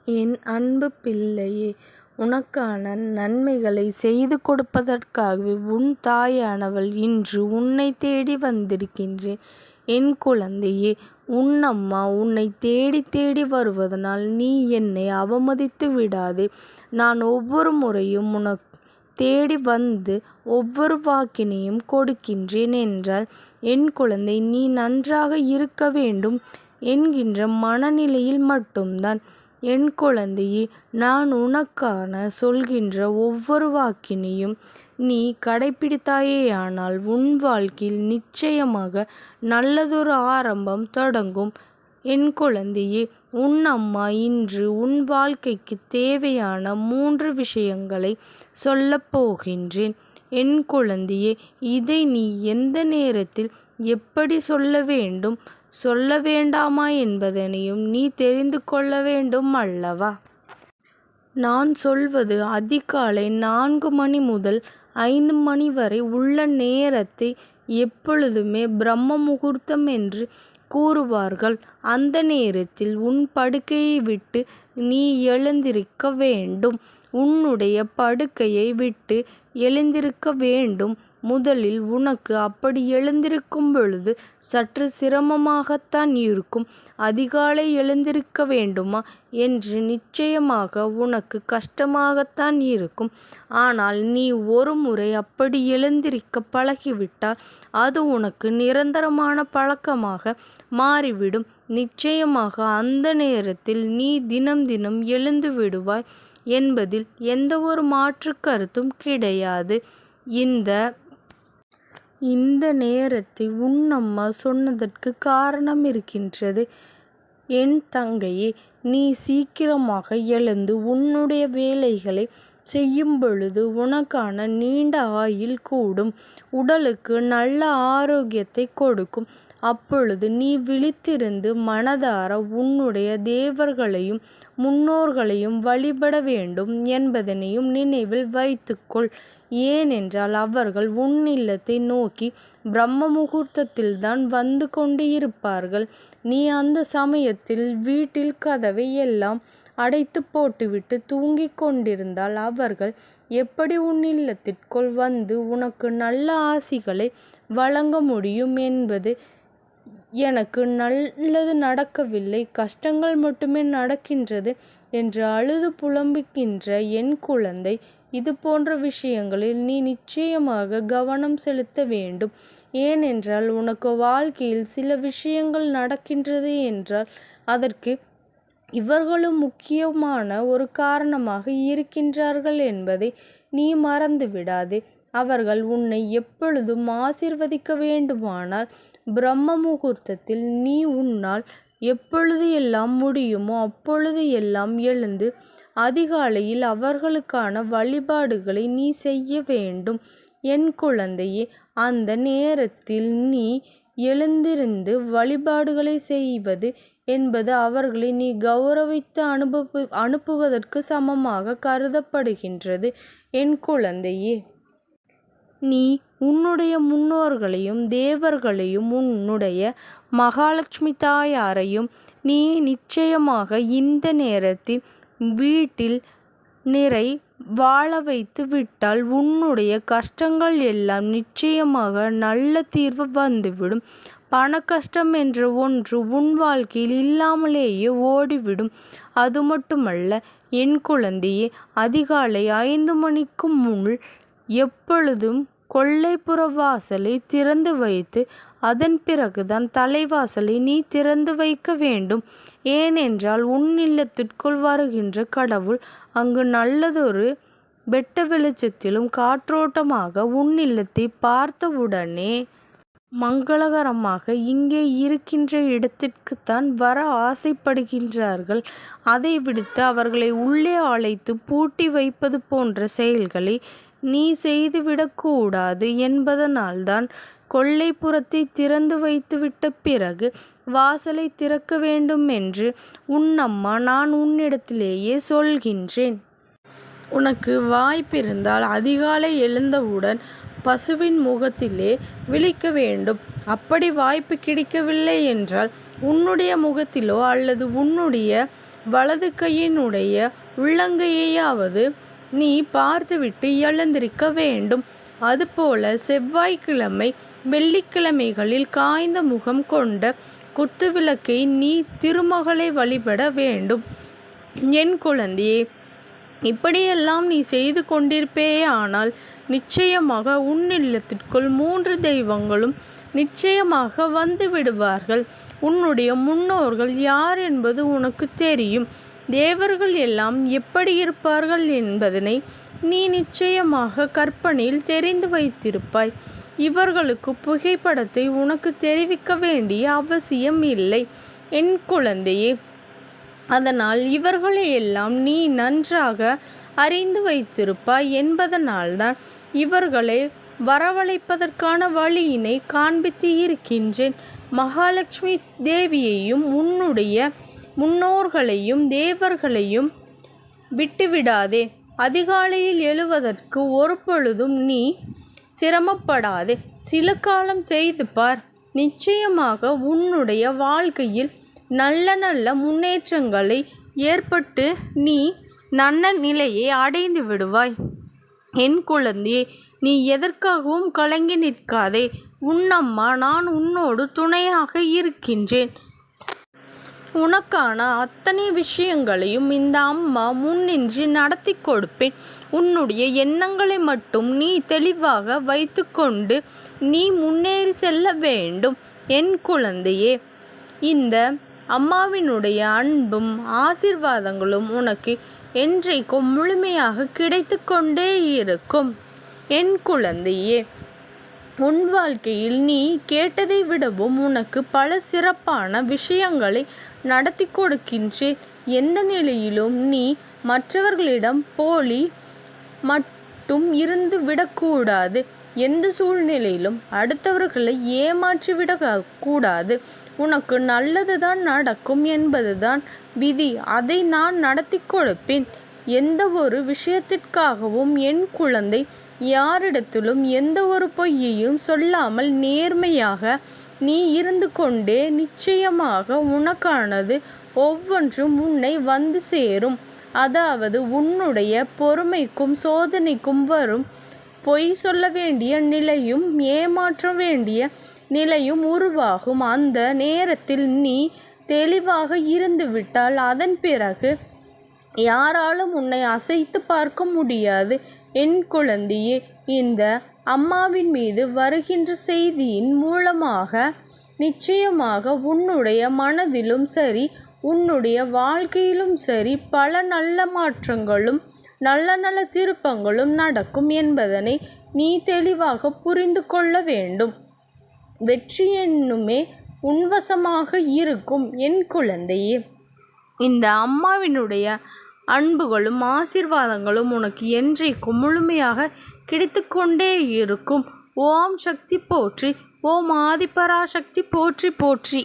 என் அன்பு பிள்ளையே, உனக்கான நன்மைகளை செய்து கொடுப்பதற்காகவே உன் தாயானவள் இன்று உன்னை தேடி வந்திருக்கின்றேன். என் குழந்தையே, உன் அம்மா உன்னை தேடி தேடி வருவதனால் நீ என்னை அவமதித்து விடாதே. நான் ஒவ்வொரு முறையும் உனக்கு தேடி வந்து ஒவ்வொரு வாக்கினையும் கொடுக்கின்றேன் என்றால், என் குழந்தை, நீ நன்றாக இருக்க வேண்டும் என்கின்ற மனநிலையில் மட்டும்தான். என் குழந்தையே, நான் உனக்கான சொல்கின்ற ஒவ்வொரு வாக்கினையும் நீ கடைப்பிடித்தாயேயானால் உன் வாழ்க்கையில் நிச்சயமாக நல்லதொரு ஆரம்பம் தொடங்கும். என் குழந்தையே, உன் அம்மா இன்று உன் வாழ்க்கைக்கு தேவையான 3 விஷயங்களை சொல்லப் போகின்றேன். என் குழந்தையே, இதை நீ எந்த நேரத்தில் எப்படி சொல்ல வேண்டும், சொல்ல வேண்டாமா என்பதனையும் நீ தெரிந்து கொள்ள வேண்டும் அல்லவா? நான் சொல்வது அதிகாலை 4 மணி முதல் 5 மணி வரை உள்ள நேரத்தை எப்பொழுதுமே பிரம்ம முகூர்த்தம் என்று கூறுவார்கள். அந்த நேரத்தில் உன் படுக்கையை விட்டு நீ எழுந்திருக்க வேண்டும். உன்னுடைய படுக்கையை விட்டு எழுந்திருக்க வேண்டும். முதலில் உனக்கு அப்படி எழுந்திருக்கும் பொழுது சற்று சிரமமாகத்தான் இருக்கும். அதிகாலை எழுந்திருக்க வேண்டுமா என்று நிச்சயமாக உனக்கு கஷ்டமாகத்தான் இருக்கும். ஆனால் நீ ஒரு முறை அப்படி எழுந்திருக்க பழகிவிட்டால் அது உனக்கு நிரந்தரமான பழக்கமாக மாறிவிடும். நிச்சயமாக அந்த நேரத்தில் நீ தினம் தினம் எழுந்து விடுவாய் என்பதில் எந்த ஒரு மாற்று கருத்தும் கிடையாது. இந்த நேரத்தை உன் அம்மா சொன்னதற்கு காரணம் இருக்கின்றது. என் தங்கையே, நீ சீக்கிரமாக எழுந்து உன்னுடைய வேலைகளை செய்யும் பொழுது உனக்கான நீண்ட ஆயுள் கூடும். உடலுக்கு நல்ல ஆரோக்கியத்தை கொடுக்கும். அப்பொழுது நீ விழித்திருந்து மனதார உன்னுடைய தேவர்களையும் முன்னோர்களையும் வழிபட வேண்டும் என்பதனையும் நினைவில் வைத்துக்கொள். ஏனென்றால் அவர்கள் உன் இல்லத்தை நோக்கி பிரம்ம முகூர்த்தத்தில்தான் வந்து கொண்டு இருப்பார்கள். நீ அந்த சமயத்தில் வீட்டில் கதவை எல்லாம் அடைத்து போட்டுவிட்டு தூங்கிக் கொண்டிருந்தால் அவர்கள் எப்படி உன் இல்லத்திற்குள் வந்து உனக்கு நல்ல ஆசிகளை வழங்க முடியும் என்பது எனக்கு நல்லது நடக்கவில்லை, கஷ்டங்கள் மட்டுமே நடக்கின்றது என்று அழுது புலம்புகின்ற என் குழந்தை, இது போன்ற விஷயங்களில் நீ நிச்சயமாக கவனம் செலுத்த வேண்டும். ஏனென்றால் உனக்கு வாழ்க்கையில் சில விஷயங்கள் நடக்கின்றது என்றால் அதற்கு இவர்களும் முக்கியமான ஒரு காரணமாக இருக்கின்றார்கள் என்பதை நீ மறந்து விடாதே. அவர்கள் உன்னை எப்பொழுதும் ஆசீர்வதிக்க வேண்டுமானால் பிரம்ம முகூர்த்தத்தில் நீ உன்னால் எப்பொழுது எல்லாம் முடியுமோ அப்பொழுது எல்லாம் எழுந்து அதிகாலையில் அவர்களுக்கான வழிபாடுகளை நீ செய்ய வேண்டும். என் குழந்தையே, அந்த நேரத்தில் நீ எழுந்திருந்து வழிபாடுகளை செய்வது என்பது அவர்களை நீ கௌரவித்து அனுப்புவதற்கு சமமாக கருதப்படுகின்றது. என் குழந்தையே, நீ உன்னுடைய முன்னோர்களையும் தேவர்களையும் உன்னுடைய மகாலட்சுமி தாயாரையும் நீ நிச்சயமாக இந்த நேரத்தில் வீட்டில் நிறை வாழ வைத்து விட்டால் உன்னுடைய கஷ்டங்கள் எல்லாம் நிச்சயமாக நல்ல தீர்வு வந்துவிடும். பண கஷ்டம் என்ற ஒன்று உன் வாழ்க்கையில் இல்லாமலேயே ஓடிவிடும். அது மட்டுமல்ல என் குழந்தையே, அதிகாலை 5 மணிக்கு முன் எப்பொழுதும் கொல்லைப்புற வாசலை திறந்து வைத்து அதன் பிறகுதான் தலைவாசலை நீ திறந்து வைக்க வேண்டும். ஏனென்றால் உன் இல்லத்திற்குள் வருகின்ற கடவுள் அங்கு நல்லதொரு வெட்ட வெளிச்சத்திலும் காற்றோட்டமாக உன் இல்லத்தை பார்த்தவுடனே மங்களகரமாக இங்கே இருக்கின்ற இடத்திற்குத்தான் வர ஆசைப்படுகின்றார்கள். அதை விடுத்து அவர்களை உள்ளே அழைத்து பூட்டி வைப்பது போன்ற செயல்களை நீ செய்துவிடக்கூடாது என்பதனால்தான் கொல்லைப்புறத்தை திறந்து வைத்துவிட்ட பிறகு வாசலை திறக்க வேண்டும் என்று உன் அம்மா நான் உன்னிடத்திலேயே சொல்கின்றேன். உனக்கு வாய்ப்பிருந்தால் அதிகாலை எழுந்தவுடன் பசுவின் முகத்திலே விழிக்க வேண்டும். அப்படி வாய்ப்பு கிடைக்கவில்லை என்றால் உன்னுடைய முகத்திலோ அல்லது உன்னுடைய வலது கையினுடைய உள்ளங்கையையாவது நீ பார்த்துவிட்டு எழுந்திருக்க வேண்டும். அதுபோல செவ்வாய்க்கிழமை வெள்ளிக்கிழமைகளில் காய்ந்த முகம் கொண்ட குத்துவிளக்கை நீ திருமகளை வழிபட வேண்டும். என் குழந்தையே, இப்படியெல்லாம் நீ செய்து கொண்டிருப்பேயானால் நிச்சயமாக உன் இல்லத்திற்குள் 3 தெய்வங்களும் நிச்சயமாக வந்து விடுவார்கள். உன்னுடைய முன்னோர்கள் யார் என்பது உனக்கு தெரியும். தேவர்கள் எல்லாம் எப்படி இருப்பார்கள் என்பதனை நீ நிச்சயமாக கற்பனையில் தெரிந்து வைத்திருப்பாய். இவர்களுக்கு புகைப்படத்தை உனக்கு தெரிவிக்க வேண்டிய அவசியம் இல்லை என் குழந்தையே. அதனால் இவர்களையெல்லாம் நீ நன்றாக அறிந்து வைத்திருப்பாய் என்பதனால்தான் இவர்களை வரவழைப்பதற்கான வழியினை காண்பித்து இருக்கின்றேன். மகாலட்சுமி தேவியையும் உன்னுடைய முன்னோர்களையும் தேவர்களையும் விட்டுவிடாதே. அதிகாலையில் எழுவதற்கு ஒரு பொழுதும் நீ சிரமப்படாதே. சில காலம் செய்து பார். நிச்சயமாக உன்னுடைய வாழ்க்கையில் நல்ல நல்ல முன்னேற்றங்களை ஏற்பட்டு நீ நல்ல நிலையை அடைந்து விடுவாய். என் குழந்தையே, நீ எதற்காகவும் கலங்கி நிற்காதே. உன்னம்மா நான் உன்னோடு துணையாக இருக்கின்றேன். உனக்கான அத்தனை விஷயங்களையும் இந்த அம்மா முன்னின்று நடத்தி கொடுப்பேன். உன்னுடைய எண்ணங்களை மட்டும் நீ தெளிவாக வைத்து கொண்டு நீ முன்னேறி செல்ல வேண்டும். என் குழந்தையே, இந்த அம்மாவினுடைய அன்பும் ஆசீர்வாதங்களும் உனக்கு என்றைக்கும் முழுமையாக கிடைத்து கொண்டே இருக்கும். என் குழந்தையே, உன் வாழ்க்கையில் நீ கேட்டதை விடவும் உனக்கு பல சிறப்பான விஷயங்களை நடத்தி கொடுக்கின்றேன். எந்த நிலையிலும் நீ மற்றவர்களிடம் போலி மட்டும் இருந்து விடக்கூடாது. எந்த சூழ்நிலையிலும் அடுத்தவர்களை ஏமாற்றி விடக்கூடாது. உனக்கு நல்லதுதான் நடக்கும் என்பதுதான் விதி. அதை நான் நடத்தி கொடுப்பேன். எந்த ஒரு விஷயத்திற்காகவும் என் குழந்தை யாரிடத்திலும் எந்த ஒரு பொய்யையும் சொல்லாமல் நேர்மையாக நீ இருந்து கொண்டே நிச்சயமாக உனக்கானது ஒவ்வொன்றும் உன்னை வந்து சேரும். அதாவது உன்னுடைய பொறுமைக்கும் சோதனைக்கும் வரும் பொய் சொல்ல வேண்டிய நிலையும் ஏமாற்ற வேண்டிய நிலையும் உருவாகும். அந்த நேரத்தில் நீ தெளிவாக இருந்துவிட்டால் அதன் பிறகு யாராலும் உன்னை அசைத்து பார்க்க முடியாது. என் குழந்தையே, இந்த அம்மாவின் மீது வருகின்ற செய்தியின் மூலமாக நிச்சயமாக உன்னுடைய மனதிலும் சரி உன்னுடைய வாழ்க்கையிலும் சரி பல நல்ல மாற்றங்களும் நல்ல நல்ல திருப்பங்களும் நடக்கும் என்பதனை நீ தெளிவாக புரிந்து கொள்ள வேண்டும். வெற்றி என்னுமே உன்வசமாக இருக்கும். என் குழந்தையே, இந்த அம்மாவினுடைய அன்புகளும் ஆசீர்வாதங்களும் உனக்கு என்றைக்கும் முழுமையாக கிடைத்து கொண்டே இருக்கும். ஓம் சக்தி போற்றி. ஓம் ஆதிபராசக்தி போற்றி போற்றி.